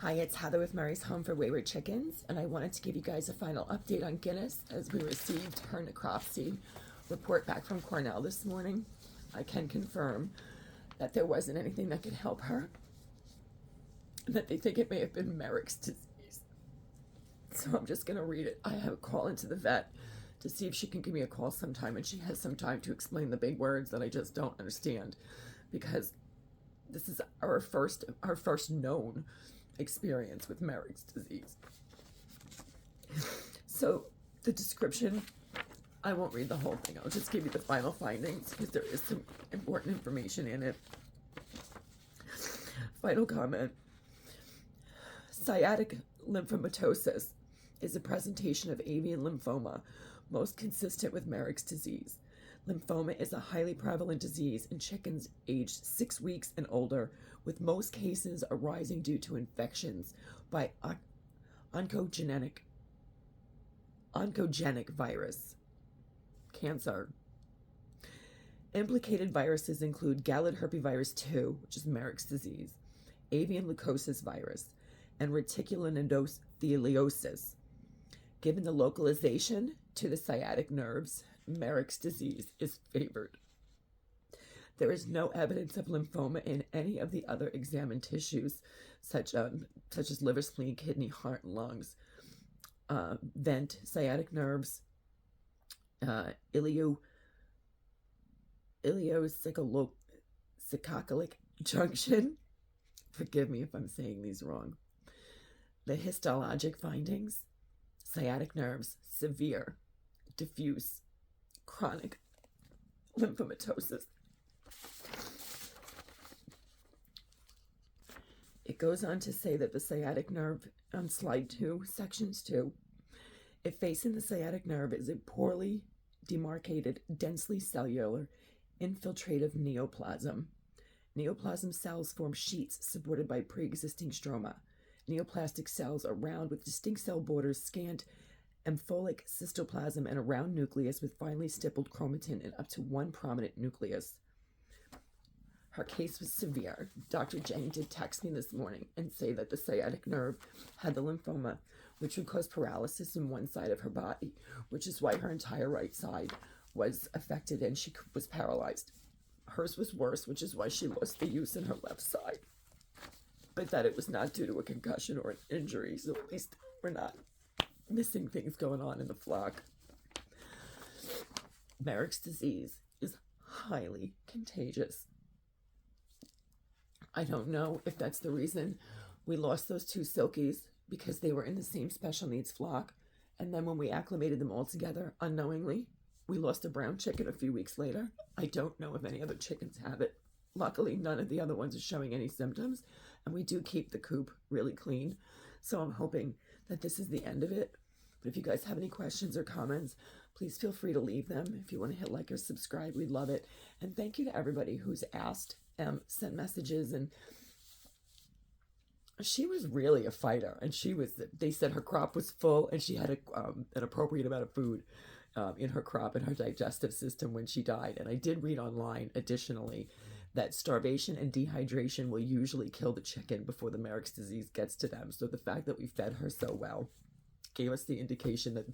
Hi, it's Heather with Mary's Home for Wayward Chickens, and I wanted to give you guys a final update on Guinness as we received her necropsy report back from Cornell this morning. I can confirm that there wasn't anything that could help her, and that they think it may have been Marek's disease. So I'm just going to read it. I have a call into the vet to see if she can give me a call sometime, and she has some time to explain the big words that I just don't understand, because this is our first known experience with Marek's disease. So the description, I won't read the whole thing. I'll just give you the final findings because there is some important information in it. Final comment. Sciatic lymphomatosis is a presentation of avian lymphoma, most consistent with Marek's disease. Lymphoma is a highly prevalent disease in chickens aged 6 weeks and older, with most cases arising due to infections by oncogenic virus, cancer. Implicated viruses include gallid herpesvirus 2, which is Marek's disease, avian leukosis virus, and reticuloendotheliosis. Given the localization to the sciatic nerves, Marek's disease is favored. There is no evidence of lymphoma in any of the other examined tissues, such as liver, spleen, kidney, heart, and lungs, vent, sciatic nerves, iliocephalic junction. Forgive me if I'm saying these wrong. The histologic findings: sciatic nerves, severe, diffuse, chronic lymphomatosis. It goes on to say that the sciatic nerve on slide 2, sections 2, if facing the sciatic nerve is a poorly demarcated, densely cellular, infiltrative neoplasm. Neoplasm cells form sheets supported by pre-existing stroma. Neoplastic cells are round with distinct cell borders, scant ampholic cystoplasm, and a round nucleus with finely stippled chromatin and up to one prominent nucleus. Her case was severe. Dr. Jang did text me this morning and say that the sciatic nerve had the lymphoma, which would cause paralysis in one side of her body, which is why her entire right side was affected and she was paralyzed. Hers was worse, which is why she lost the use in her left side. But that it was not due to a concussion or an injury, so at least we're not missing things going on in the flock. Marek's disease is highly contagious. I don't know if that's the reason we lost those 2 silkies, because they were in the same special needs flock, and then when we acclimated them all together, unknowingly, we lost a brown chicken a few weeks later. I don't know if any other chickens have it. Luckily, none of the other ones are showing any symptoms, and we do keep the coop really clean, so I'm hoping that this is the end of it. But if you guys have any questions or comments, please feel free to leave them. If you want to hit like or subscribe, we'd love it. And thank you to everybody who's asked, sent messages, and she was really a fighter. And they said her crop was full, and she had an appropriate amount of food in her crop and her digestive system when she died. And I did read online, additionally, that starvation and dehydration will usually kill the chicken before the Marek's disease gets to them. So the fact that we fed her so well gave us the indication that,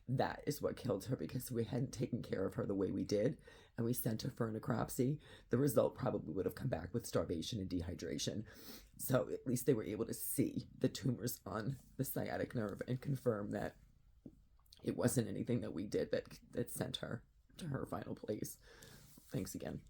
that is what killed her, because we hadn't taken care of her the way we did, and we sent her for a necropsy. The result probably would have come back with starvation and dehydration. So at least they were able to see the tumors on the sciatic nerve and confirm that it wasn't anything that we did that sent her to her final place. Thanks again.